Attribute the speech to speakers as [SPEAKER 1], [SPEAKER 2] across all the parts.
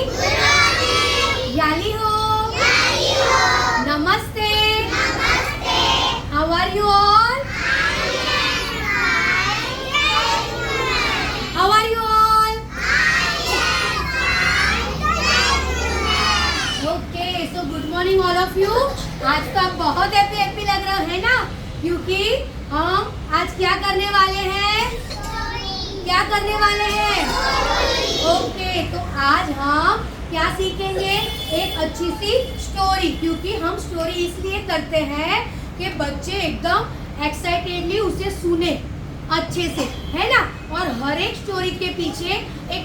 [SPEAKER 1] याली हो, नमस्ते, how are you all? How are you all? Okay, so good morning all of you. आज तो आप बहुत हैप्पी लग रहे है ना, क्योंकि हम आज क्या करने वाले हैं? क्या करने वाले हैं? ओके, तो आज हम क्या सीखेंगे? एक अच्छी सी स्टोरी, क्योंकि हम स्टोरी इसलिए करते हैं कि बच्चे एकदम एक्साइटेडली उसे सुने अच्छे से, है ना। और हर एक स्टोरी के पीछे एक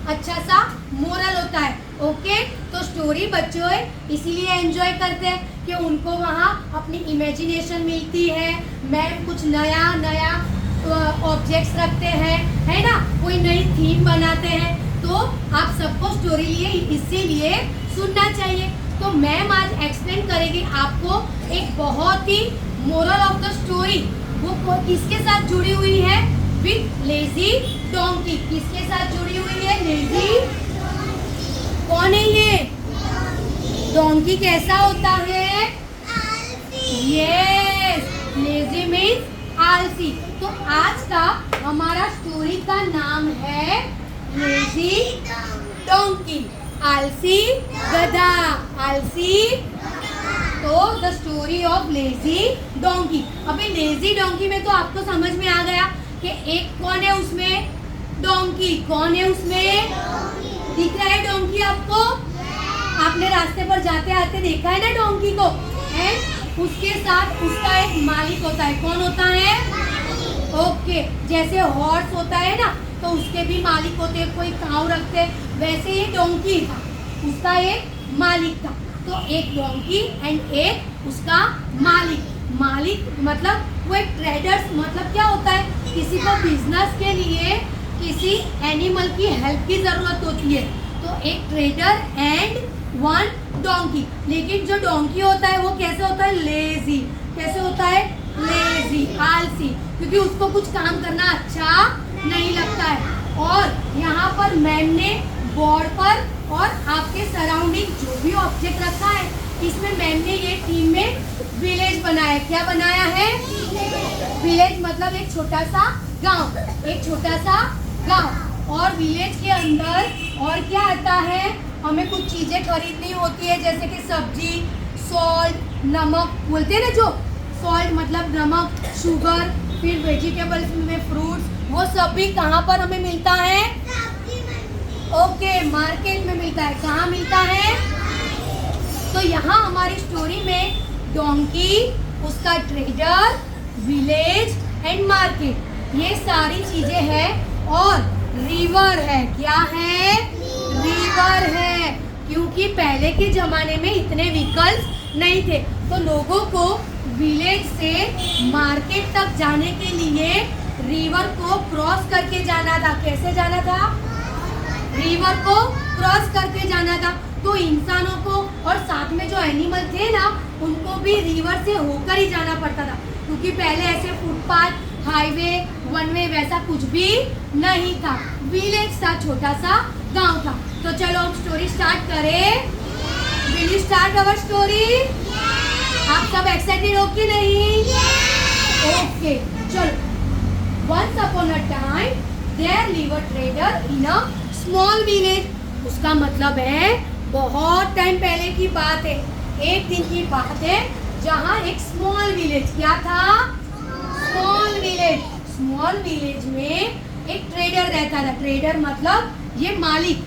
[SPEAKER 1] अच्छा सा मोरल होता है। ओके, तो स्टोरी बच्चों इसीलिए एंजॉय करते हैं कि उनको वहाँ अपनी इमेजिनेशन मिलती है। मैम कुछ नया ऑब्जेक्ट्स रखते हैं, है ना, कोई नई थीम बनाते हैं, तो आप सबको स्टोरी लिए इसीलिए सुनना चाहिए। तो मैम आज एक्सप्लेन करेगी आपको एक बहुत ही मोरल ऑफ द स्टोरी। वो किसके साथ जुड़ी हुई है? With lazy donkey. किसके साथ जुड़ी हुई है? लेजी। कौन है ये? डोंकी कैसा होता है? यस, लेजी मीन्स आलसी। तो आज का हमारा स्टोरी का नाम है लेजी डोंकी, आलसी गधा। आलसी, तो the story of lazy donkey. अभी लेजी डोंकी में तो आपको समझ में आ गया कि एक कौन है उसमें? डोंकी। कौन है उसमें? दिख रहा है डोंकी आपको? आपने रास्ते पर जाते आते देखा है ना डोंकी को, है? उसके साथ उसका एक मालिक होता है। कौन होता है? ओके, जैसे हॉर्स होता है ना, तो उसके भी मालिक होते हैं, कोई काऊ रखते हैं, वैसे ये डोंकी था, उसका एक मालिक था। तो एक डोंकी एंड एक उसका मालिक मतलब वो एक ट्रेडर्स, मतलब क्या होता है? किसी को बिजनेस के लिए किसी एनिमल की हेल्प की जरूरत होती है, तो एक ट्रेडर एंड वन डोंकी। लेकिन जो डोंकी होता है वो कैसे होता है? लेजी। कैसे होता है? लेजी, आलसी, क्योंकि उसको कुछ काम करना अच्छा नहीं लगता है। और यहाँ पर मैम ने बोर्ड पर और आपके सराउंडिंग जो भी ऑब्जेक्ट रखा है, इसमें मैम ने ये थीम में विलेज बनाया। क्या बनाया है? विलेज मतलब एक छोटा सा गांव, एक छोटा सा गांव। और विलेज के अंदर और क्या आता है? हमें कुछ चीजें खरीदनी होती है, जैसे कि सब्जी, सॉल्ट, नमक बोलते हैं ना, जो सॉल्ट मतलब नमक, शुगर, फिर वेजिटेबल्स में फ्रूट्स, वो सब भी कहाँ पर हमें मिलता है? ओके, मार्केट में मिलता है। कहाँ मिलता है? तो यहाँ हमारी स्टोरी में डोंकी, उसका ट्रेडर, विलेज एंड मार्केट, ये सारी चीजें हैं। और रिवर है। क्या है? रिवर है, क्योंकि पहले के जमाने में इतने व्हीकल्स नहीं थे, तो लोगों को विलेज से मार्केट तक जाने के लिए रिवर को क्रॉस करके जाना था। कैसे जाना था? रिवर को क्रॉस करके जाना था। तो इंसानों को और साथ में जो एनिमल थे ना, उनको भी रिवर से होकर ही जाना पड़ता था, क्योंकि पहले ऐसे फुटपाथ, हाईवे, वन वे वैसा कुछ भी नहीं था। विलेज था, छोटा सा गांव था। तो चलो अब स्टोरी स्टार्ट करें। Will you start our story? आप सब एक्साइटेड हो कि नहीं? ओके, चलो। Once upon a time, there lived a trader in a small village. उसका मतलब है बहुत टाइम पहले की बात है, एक दिन की बात है, जहाँ एक स्मॉल विलेज, क्या था? Small village. स्मॉल विलेज में एक ट्रेडर रहता था। ट्रेडर मतलब ये मालिक,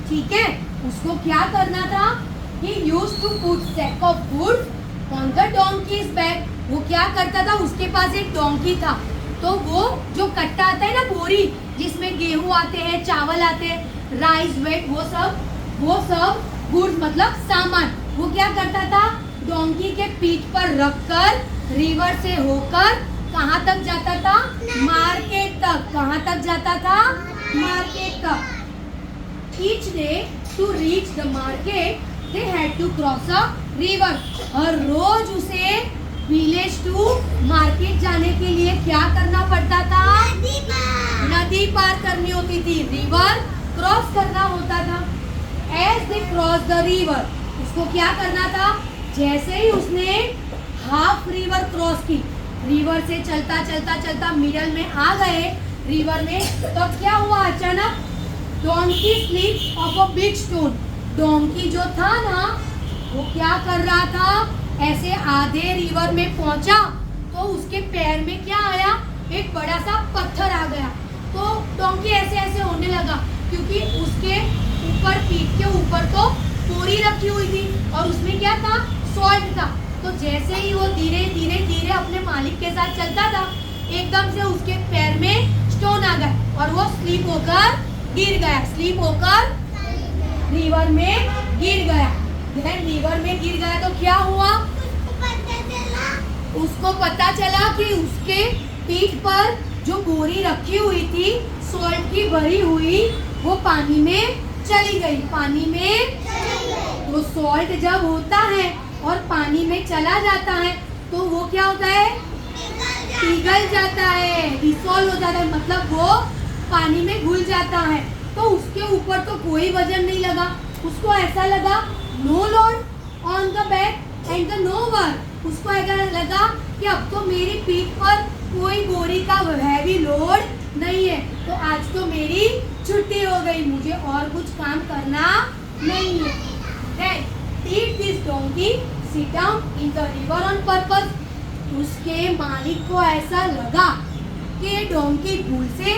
[SPEAKER 1] ठीक है। उसको क्या करना था? He used to put sack of goods on the donkey's back. वो क्या करता था? उसके पास एक डोंकी था, तो वो जो कट्टा आता है ना, बोरी जिसमें गेहूं आते हैं, चावल आते हैं, राइस, वेट, वो सब गुड्स मतलब सामान, वो क्या करता था? डोंकी के पीठ पर रखकर रिवर से होकर कहाँ तक जाता था? मार्केट तक। कहाँ तक जाता था? मार्केट तक। Each day to reach the market, they had to cross a river. हर रोज उसे विलेज टू मार्केट जाने के लिए क्या करना पड़ता था? नदी पार करनी होती थी, रिवर क्रॉस करना होता था। As they cross the river, उसको क्या करना था, जैसे ही उसने हाफ रिवर क्रॉस की, रिवर से चलता चलता चलता मिडल में आ गए रिवर में, तो क्या हुआ अचानक, donkey slip of a big stone. Donkey जो था ना वो क्या कर रहा था, ऐसे आधे रिवर में पहुंचा तो उसके पैर में क्या आया, एक बड़ा सा पत्थर आ गया। तो डोंकी ऐसे ऐसे होने लगा क्योंकि उसके ऊपर, पीठ के ऊपर तो बोरी रखी हुई थी और उसमें क्या था, सॉल्ट था। तो जैसे ही वो धीरे धीरे धीरे अपने मालिक के साथ चलता था, एकदम से उसके पैर में स्टोन आ गया और वो स्लिप होकर गिर गया, स्लिप होकर रिवर में गिर गया। देन रिवर में गिर गया तो क्या हुआ, उसको पता चला कि उसके पीठ पर जो बोरी रखी हुई थी सॉल्ट की भरी हुई, वो पानी में चली गई, पानी में। तो सॉल्ट जब होता है और पानी में चला जाता है तो वो क्या होता है, पिघल जाता है, डिसॉल्व हो जाता है, मतलब वो पानी में घुल जाता है। तो उसके ऊपर तो कोई वजन नहीं लगा, उसको ऐसा लगा no load on the back and the no work, उसको ऐसा लगा कि अब तो मेरी पीठ पर कोई बोरी का हैवी लोड नहीं है, तो आज तो मेरी छुट्टी हो गई, मुझे और कुछ काम करना नहीं है। Then did this donkey sit down in the river on purpose? उसके मालिक को ऐसा लगा कि ये डोंकी भूल से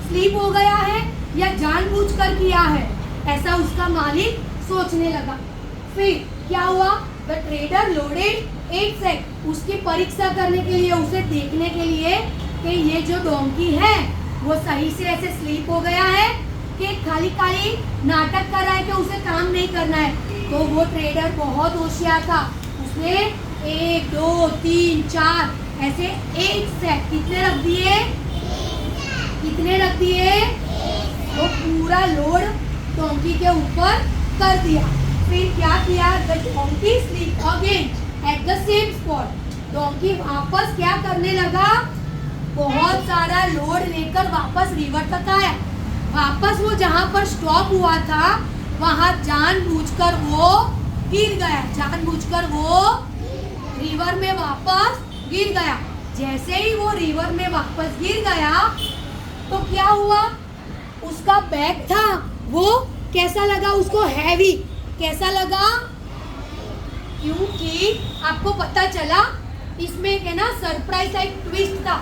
[SPEAKER 1] स्लीप हो गया है या जानबूझकर किया है, ऐसा उसका मालिक सोचने लगा। फिर क्या हुआ, द ट्रेडर लोडेड 8 सैक, उसकी परीक्षा करने के लिए, उसे देखने के लिए कि ये जो डोंकी है वो सही से ऐसे स्लीप हो गया है कि खाली खाली नाटक कर रहा है कि उसे काम नहीं करना है। तो वो ट्रेडर बहुत होशियार था, उसने 1 2 3 4 ऐसे 8 सैक कितने रख दिए, कितने रख दिए, वो पूरा लोड डोंकी के ऊपर कर दिया। फिर क्या किया, the donkey sleep again at the same spot, donkey वापस क्या करने लगा, बहुत सारा लोड लेकर वापस रिवर तक आया। वापस वो जहाँ पर स्टॉप हुआ था वहाँ जानबूझकर वो गिर गया, जानबूझकर वो रिवर में वापस गिर गया। जैसे ही वो रिवर में वापस गिर गया तो क्या हुआ, उसका बैग था वो कैसा लगा उसको, हैवी कैसा लगा, क्योंकि आपको पता चला इसमें एक है ना सरप्राइज एक ट्विस्ट था,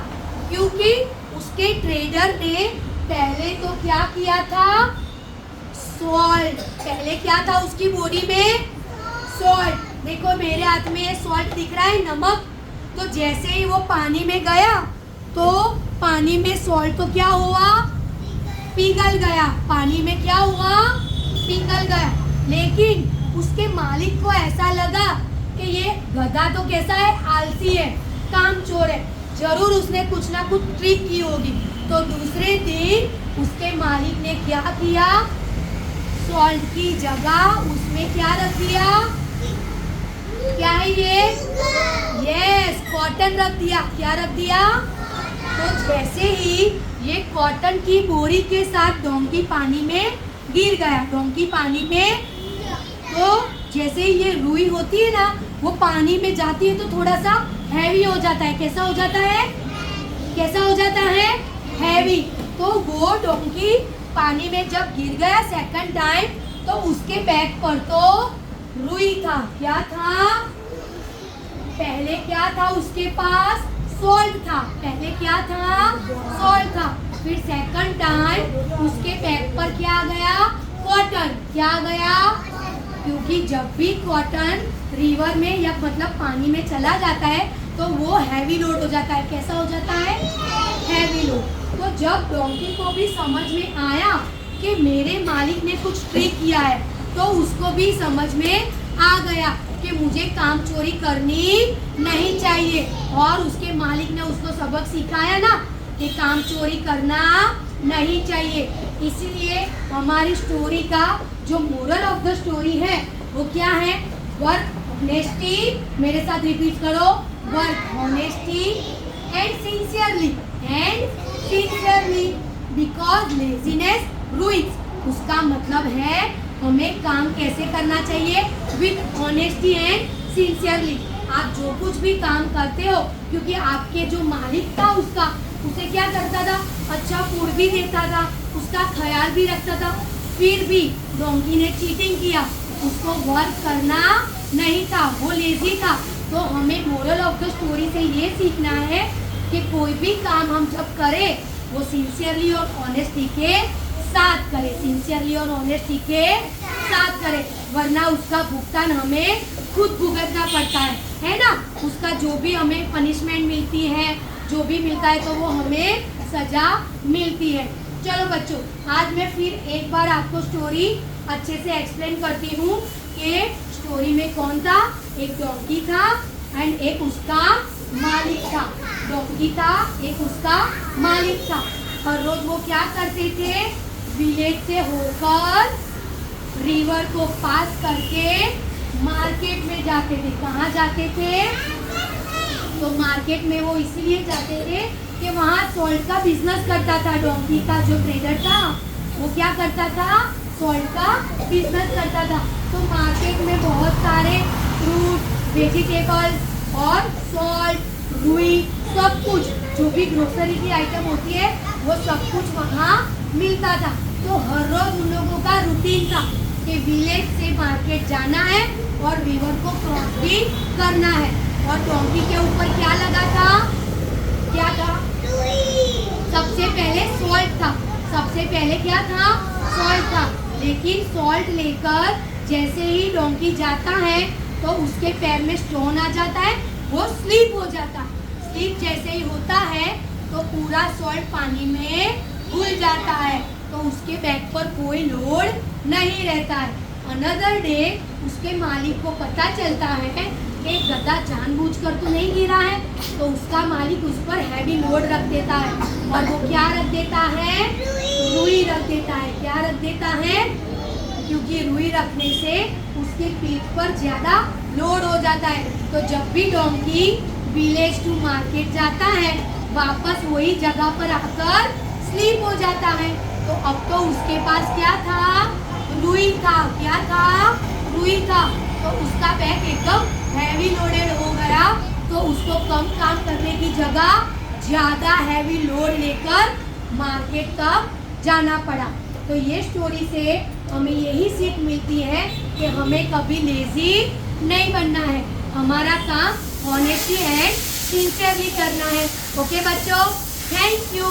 [SPEAKER 1] क्योंकि उसके ट्रेडर ने पहले तो क्या किया था, सॉल्ट, पहले क्या था उसकी बॉडी में, सॉल्ट। देखो मेरे हाथ में ये सॉल्ट दिख रहा है, नमक। तो जैसे ही वो पानी में गया तो पानी में सॉल्ट तो क्या हुआ, पिघल गया, पानी में क्या हुआ, पिघल गया। लेकिन उसके मालिक को ऐसा लगा कि ये गधा तो कैसा है, आलसी है, कामचोर है, जरूर उसने कुछ ना कुछ ट्रिक की होगी। तो दूसरे दिन उसके मालिक ने क्या किया, सॉल्ट की जगह उसमें क्या रख दिया, क्या है ये, यस, कॉटन रख दिया। क्या रख दिया, तो जैसे ही ये कॉटन की बोरी के साथ डोंकी पानी में गिर गया, डोंकी पानी में, तो जैसे ही ये रुई होती है ना वो पानी में जाती है तो थोड़ा सा हैवी हो जाता है, कैसा हो जाता है, कैसा हो जाता है, हैवी। तो वो डोंकी पानी में जब गिर गया सेकंड टाइम तो उसके बैक पर तो रुई था, क्या था, पहले क्या था उसके पास, सॉल्ट था, पहले क्या था, सॉल्ट था। फिर सेकंड टाइम उसके बैक पर क्या आ गया, कॉटन, क्या आ गया, क्योंकि जब भी कॉटन रिवर में या मतलब पानी में चला जाता है तो वो हैवी लोड हो जाता है, कैसा हो जाता है, हैवी लोड। तो जब डोंकी को भी समझ में आया कि मेरे मालिक ने कुछ ट्रिक किया है तो उसको भी समझ में आ गया कि मुझे काम चोरी करनी नहीं चाहिए, और उसके मालिक ने उसको सबक सिखाया ना कि काम चोरी करना नहीं चाहिए। इसीलिए हमारी स्टोरी का जो मोरल ऑफ द स्टोरी है वो क्या है, वर्क ऑनेस्टी, मेरे साथ रिपीट करो, work honesty and sincerely, because laziness ruins. उसका मतलब है हमें काम कैसे करना चाहिए, विथ ऑनेस्टी एंड सिंसियरली। आप जो कुछ भी काम करते हो, क्योंकि आपके जो मालिक था उसका, उसे क्या करता था, अच्छा फूड भी देता था, उसका ख्याल भी रखता था, फिर भी डोंकी ने चीटिंग किया, उसको वर्क करना नहीं था, वो लेजी था। तो हमें मोरल ऑफ द स्टोरी से ये सीखना है कि कोई भी काम हम जब करें वो सिंसियरली और ऑनेस्टी के साथ करें, सिंसियरली और ऑनेस्टी के साथ करें, वरना उसका भुगतान हमें खुद भुगतना पड़ता है ना। उसका जो भी हमें पनिशमेंट मिलती है, जो भी मिलता है, तो वो हमें सजा मिलती है। चलो बच्चों, आज मैं फिर एक बार आपको स्टोरी अच्छे से एक्सप्लेन करती हूँ कि स्टोरी में कौन था। एक डोंकी था एंड एक उसका मालिक था। डोंकी था, एक उसका मालिक था। हर रोज वो क्या करते थे, विलेज से होकर रिवर को पास करके मार्केट में जाते थे। कहाँ जाते थे, तो मार्केट में वो इसलिए जाते थे कि वहाँ सॉल्ट का बिजनेस करता था। डोंकी का जो ट्रेडर था वो क्या करता था, सॉल्ट का बिजनेस करता था। तो मार्केट में बहुत सारे फ्रूट, वेजिटेबल्स और सॉल्ट, रुई, सब कुछ जो भी ग्रोसरी की आइटम होती है वो सब कुछ वहाँ मिलता था। तो हर रोज उन लोगों का रूटीन था कि विलेज से मार्केट जाना है और रिवर को क्रॉस भी करना है। और डोंकी के ऊपर क्या लगा था, क्या था, सबसे पहले सॉल्ट था। सबसे पहले क्या था, सॉल्ट था। लेकिन सॉल्ट लेकर जैसे ही डोंकी जाता है तो उसके पैर में स्टोन आ जाता है, वो स्लिप हो जाता है। स्लिप जैसे ही होता है तो पूरा सॉल्ट पानी में घुल जाता है, तो उसके बैग पर कोई लोड नहीं रहता है। अनदर डे उसके मालिक को पता चलता है कि गधा जानबूझकर तो नहीं गिरा है, तो उसका मालिक उस पर हैवी लोड रख देता है। और वो क्या रख देता है, रुई रख देता है। क्या रख देता है, क्योंकि रुई रखने से उसके पीठ पर ज्यादा लोड हो जाता है। तो जब भी डोंकी विलेज टू मार्केट जाता है, वापस वही जगह पर आकर स्लीप हो जाता है। तो अब तो उसके पास क्या था, रुई था। क्या था, रुई था। तो उसका बैग एकदम हैवी लोडेड हो गया, तो उसको कम काम करने की जगह ज्यादा हैवी लोड लेकर मार्केट तक जाना पड़ा। तो ये स्टोरी से हमें यही सीख मिलती है कि हमें कभी लेजी नहीं बनना है, हमारा काम ऑनेस्टली एंड सिंसियरली करना है। ओके बच्चों, थैंक यू।